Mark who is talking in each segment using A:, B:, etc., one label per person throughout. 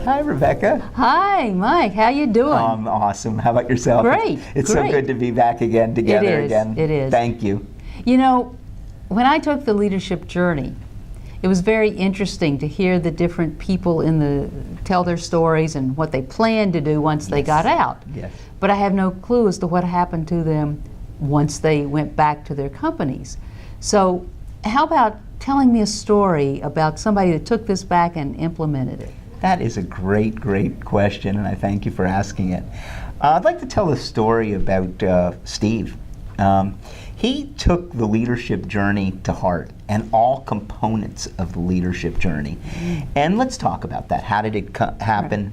A: Hi, Rebecca.
B: Hi, Mike. How you doing?
A: I'm awesome. How about yourself?
B: Great.
A: It's
B: great.
A: so good to be back again together again.
B: It is.
A: Thank you.
B: You know, when I took the leadership journey, it was very interesting to hear the different people tell their stories and what they planned to do once they got out.
A: Yes.
B: But I have no clue as to what happened to them once they went back to their companies. So how about telling me a story about somebody that took this back and implemented it?
A: That is a great, great question, and I thank you for asking it. I'd like to tell a story about Steve. He took the leadership journey to heart and all components of the leadership journey. And let's talk about that. How did it happen?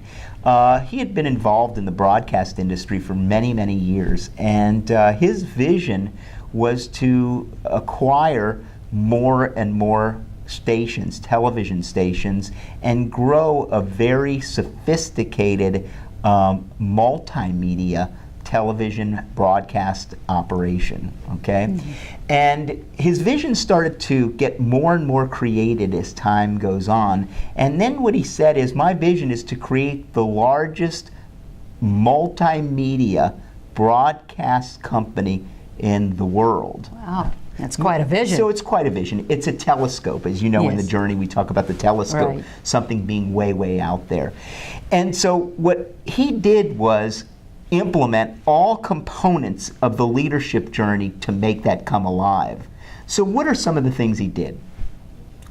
A: He had been involved in the broadcast industry for many, many years, and his vision was to acquire more and more stations, television stations, and grow a very sophisticated multimedia television broadcast operation, okay? Mm-hmm. And his vision started to get more and more created as time goes on. And then what he said is, my vision is to create the largest multimedia broadcast company in the world.
B: Wow. That's quite a vision.
A: So it's quite a vision. It's a telescope. As you know, in the journey we talk about the telescope, something being way, way out there. And so what he did was implement all components of the leadership journey to make that come alive. So what are some of the things he did?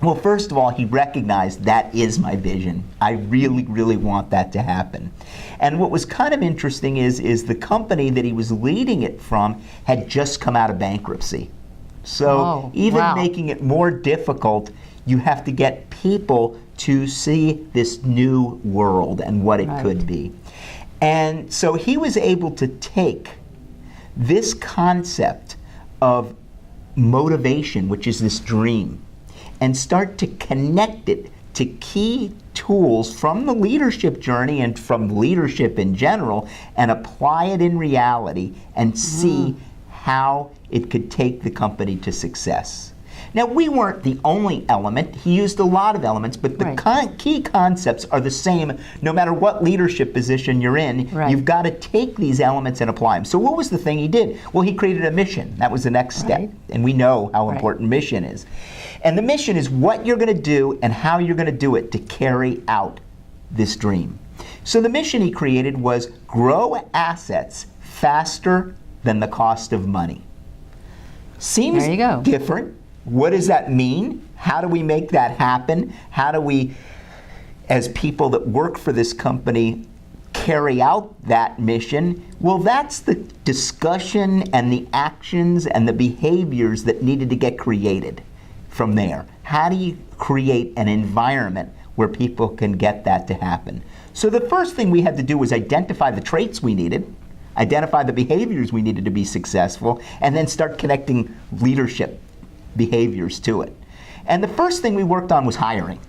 A: Well, first of all, he recognized that is my vision. I really, really want that to happen. And what was kind of interesting is the company that he was leading it from had just come out of bankruptcy. So making it more difficult, you have to get people to see this new world and what it could be. And so he was able to take this concept of motivation, which is this dream, and start to connect it to key tools from the leadership journey and from leadership in general, and apply it in reality and see how it could take the company to success. Now, we weren't the only element. He used a lot of elements, but the key concepts are the same no matter what leadership position you're in. You've got to take these elements and apply them. So what was the thing he did? Well, he created a mission. That was the next step. And we know how important mission is. And the mission is what you're going to do and how you're going to do it to carry out this dream. So the mission he created was grow assets faster than the cost of money. Seems different. What does that mean? How do we make that happen? How do we, as people that work for this company, carry out that mission? Well, that's the discussion and the actions and the behaviors that needed to get created from there. How do you create an environment where people can get that to happen? So the first thing we had to do was identify the traits we needed, identify the behaviors we needed to be successful, and then start connecting leadership behaviors to it. And the first thing we worked on was hiring.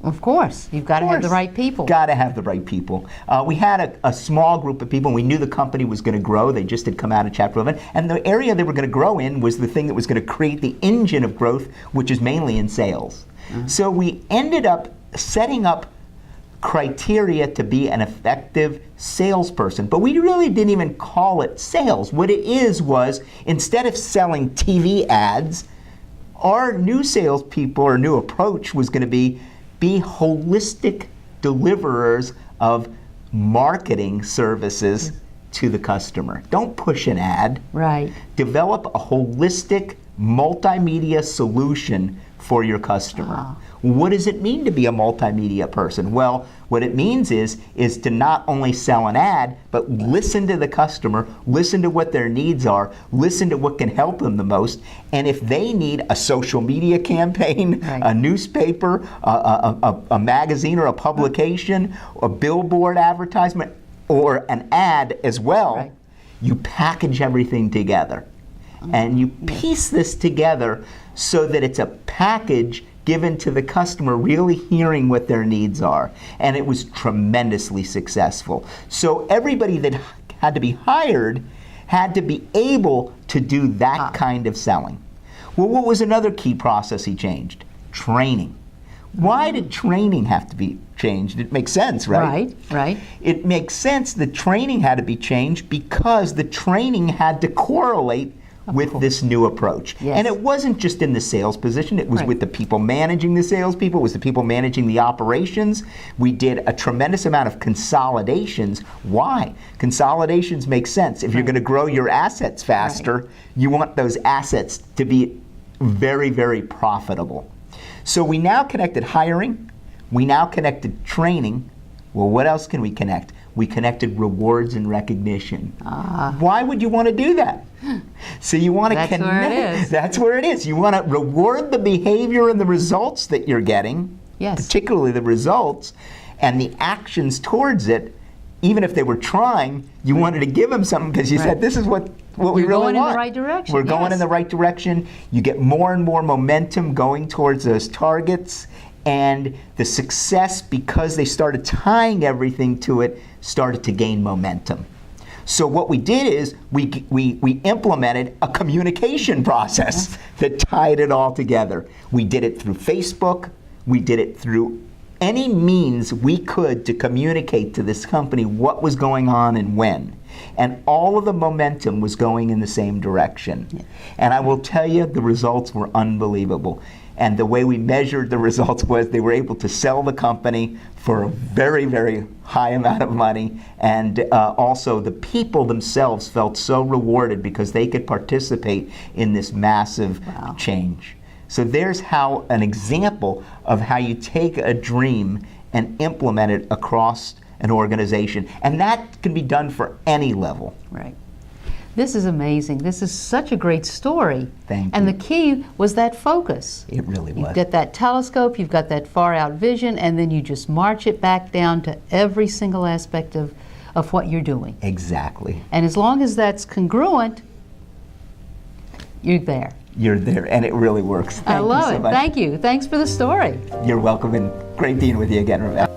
B: Of course, you've got to have the right people.
A: Got to have the right people. We had a small group of people, and we knew the company was going to grow. They just had come out of Chapter 11. And the area they were going to grow in was the thing that was going to create the engine of growth, which is mainly in sales. So we ended up setting up criteria to be an effective salesperson. But we really didn't even call it sales. What it is was, instead of selling TV ads, our new salespeople, or new approach was going to be holistic deliverers of marketing services to the customer. Don't push an ad. Develop a holistic multimedia solution for your customer. What does it mean to be a multimedia person? Well, what it means is to not only sell an ad, but listen to the customer, listen to what their needs are, listen to what can help them the most, and if they need a social media campaign, a newspaper, a magazine or a publication, a billboard advertisement, or an ad as well, you package everything together. And you piece this together so that it's a package given to the customer, really hearing what their needs are. And it was tremendously successful. So everybody that had to be hired had to be able to do that kind of selling. Well, what was another key process he changed? Training. Why did training have to be changed. It makes sense, right?
B: Right.
A: It makes sense the training had to be changed because the training had to correlate with this new approach.
B: Yes.
A: And it wasn't just in the sales position, it was with the people managing the salespeople, it was the people managing the operations. We did a tremendous amount of consolidations. Why? Consolidations make sense. If you're going to grow your assets faster, you want those assets to be very, very profitable. So we now connected hiring, we now connected training. Well, what else can we connect? We connected rewards and recognition. Why would you want to do that? So you want to connect.
B: Where it is.
A: That's where it is. You want to reward the behavior and the results that you're getting, particularly the results, and the actions towards it. Even if they were trying, you wanted to give them something because you said, this is what we really want.
B: We're going in the right direction.
A: We're going in the right direction. You get more and more momentum going towards those targets. And the success, because they started tying everything to it, started to gain momentum. So what we did is we implemented a communication process that tied it all together. We did it through Facebook. We did it through any means we could to communicate to this company what was going on and when. And all of the momentum was going in the same direction. Yeah. And I will tell you, the results were unbelievable. And the way we measured the results was they were able to sell the company for a very, very high amount of money. And also the people themselves felt so rewarded because they could participate in this massive change. So there's how an example of how you take a dream and implement it across an organization. And that can be done for any level.
B: Right. This is amazing. This is such a great story.
A: Thank you.
B: And the key was that focus.
A: It really was.
B: You've got that telescope, you've got that far out vision, and then you just march it back down to every single aspect of what you're doing.
A: Exactly.
B: And as long as that's congruent, you're there.
A: You're there, and it really works.
B: I love
A: you so
B: it.
A: much.
B: Thank you. Thanks for the story.
A: You're welcome, and great being with you again, Rebecca.